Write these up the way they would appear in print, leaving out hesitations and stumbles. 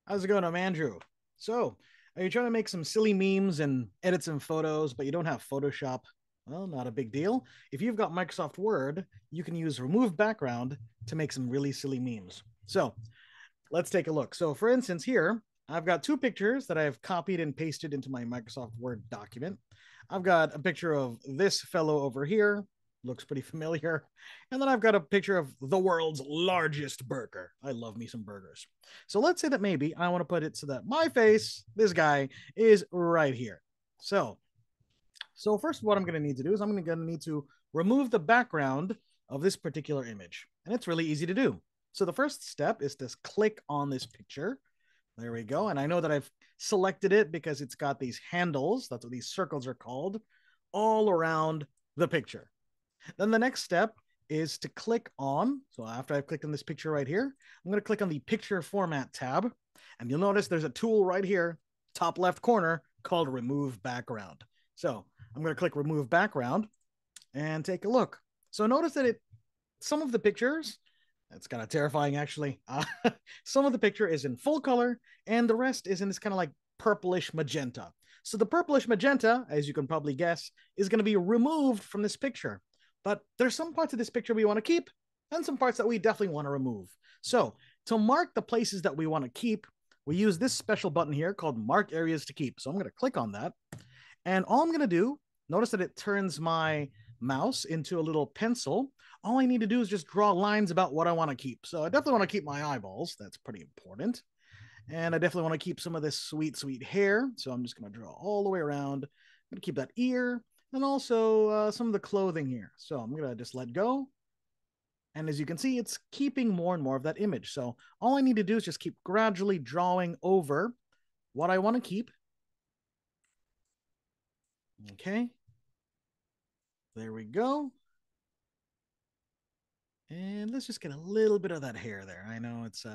How's it going? I'm Andrew. So, are you trying to make some silly memes and edit some photos, but you don't have Photoshop? Well, not a big deal. If you've got Microsoft Word, you can use remove background to make some really silly memes. So, let's take a look. So, for instance, here, I've got two pictures that I've copied and pasted into my Microsoft Word document. I've got a picture of this fellow over here, looks pretty familiar. And then I've got a picture of the world's largest burger. I love me some burgers. So let's say that maybe I want to put it so that my face, this guy, is right here. So, so first what I'm going to need to do is I'm going to need to remove the background of this particular image. And it's really easy to do. So the first step is to click on this picture. There we go. And I know that I've selected it because it's got these handles, that's what these circles are called, all around the picture. Then the next step is to click on, so after I've clicked on this picture right here, I'm going to click on the picture format tab. And you'll notice there's a tool right here, top left corner, called remove background. So I'm going to click remove background and take a look. So notice that some of the pictures, it's kind of terrifying actually. Some of the picture is in full color and the rest is in this kind of like purplish magenta. So the purplish magenta, as you can probably guess, is going to be removed from this picture. But there's some parts of this picture we want to keep and some parts that we definitely want to remove. So to mark the places that we want to keep, we use this special button here called Mark Areas to Keep. So I'm going to click on that. And all I'm going to do, notice that it turns my mouse into a little pencil. All I need to do is just draw lines about what I want to keep. So I definitely want to keep my eyeballs. That's pretty important. And I definitely want to keep some of this sweet, sweet hair. So I'm just going to draw all the way around. I'm going to keep that ear and also some of the clothing here. So I'm going to just let go. And as you can see, it's keeping more and more of that image. So all I need to do is just keep gradually drawing over what I want to keep. Okay. There we go. And let's just get a little bit of that hair there. I know it's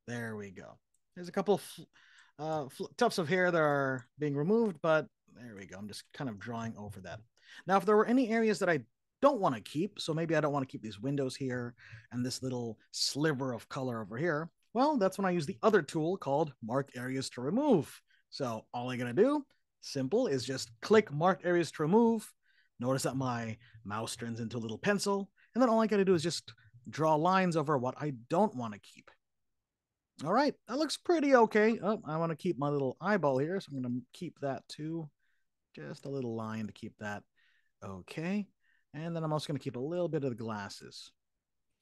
there we go. There's a couple tufts of hair that are being removed, but there we go. I'm just kind of drawing over that. Now, if there were any areas that I don't want to keep, so maybe I don't want to keep these windows here and this little sliver of color over here, well, that's when I use the other tool called Mark Areas to Remove. So all I'm going to do, simple, is just click Mark Areas to Remove. Notice that my mouse turns into a little pencil. And then all I got to do is just draw lines over what I don't want to keep. All right, that looks pretty okay. Oh, I want to keep my little eyeball here, so I'm going to keep that too. Just a little line to keep that okay. And then I'm also going to keep a little bit of the glasses.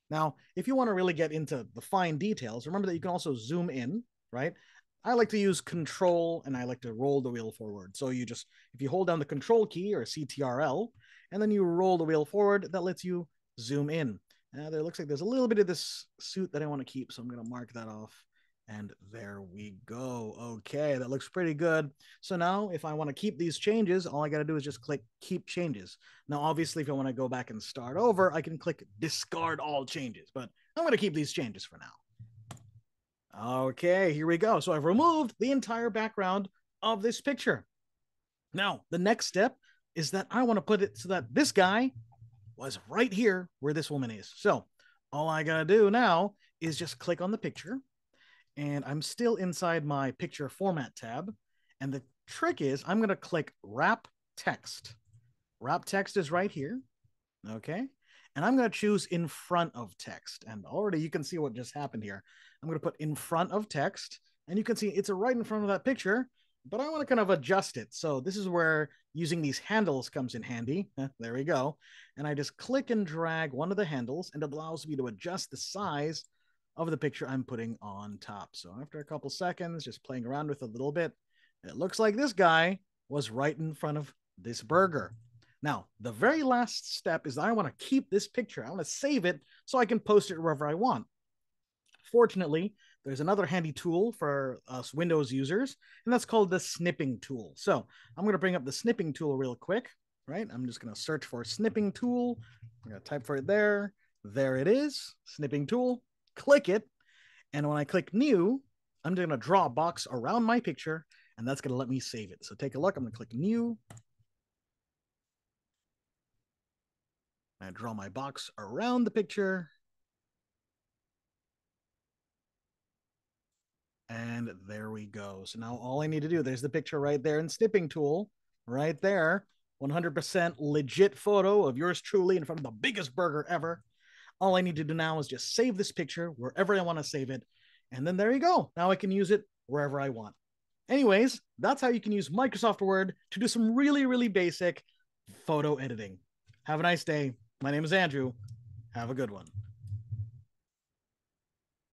Now, if you want to really get into the fine details, remember that you can also zoom in, right? I like to use control and I like to roll the wheel forward. So you just, if you hold down the control key or CTRL, and then you roll the wheel forward, that lets you zoom in. There looks like there's a little bit of this suit that I want to keep, so I'm going to mark that off. And there we go. Okay, that looks pretty good. So now if I want to keep these changes, all I got to do is just click keep changes. Now, obviously, if I want to go back and start over, I can click discard all changes, but I'm going to keep these changes for now. Okay, here we go. So I've removed the entire background of this picture. Now, the next step is that I want to put it so that this guy was right here where this woman is. So all I got to do now is just click on the picture and I'm still inside my picture format tab. And the trick is I'm going to click wrap text. Wrap text is right here. Okay. And I'm going to choose in front of text. And already you can see what just happened here. I'm going to put in front of text. And you can see it's right in front of that picture, but I want to kind of adjust it. So this is where using these handles comes in handy. There we go. And I just click and drag one of the handles and it allows me to adjust the size of the picture I'm putting on top. So after a couple seconds, just playing around with it a little bit, it looks like this guy was right in front of this burger. Now, the very last step is I want to keep this picture. I want to save it so I can post it wherever I want. Fortunately, there's another handy tool for us Windows users, and that's called the snipping tool. So I'm going to bring up the snipping tool real quick, right? I'm just going to search for snipping tool. I'm going to type for it there. There it is, snipping tool. Click it. And when I click new, I'm going to draw a box around my picture, and that's going to let me save it. So take a look. I'm going to click new. I draw my box around the picture. And And there we go. So now all I need to do, there's the picture right there in snipping tool, right there. 100% legit photo of yours truly in front of the biggest burger ever. All I need to do now is just save this picture wherever I want to save it. And then there you go. Now I can use it wherever I want. Anyways, that's how you can use Microsoft Word to do some really, really basic photo editing. Have a nice day. My name is Andrew. Have a good one.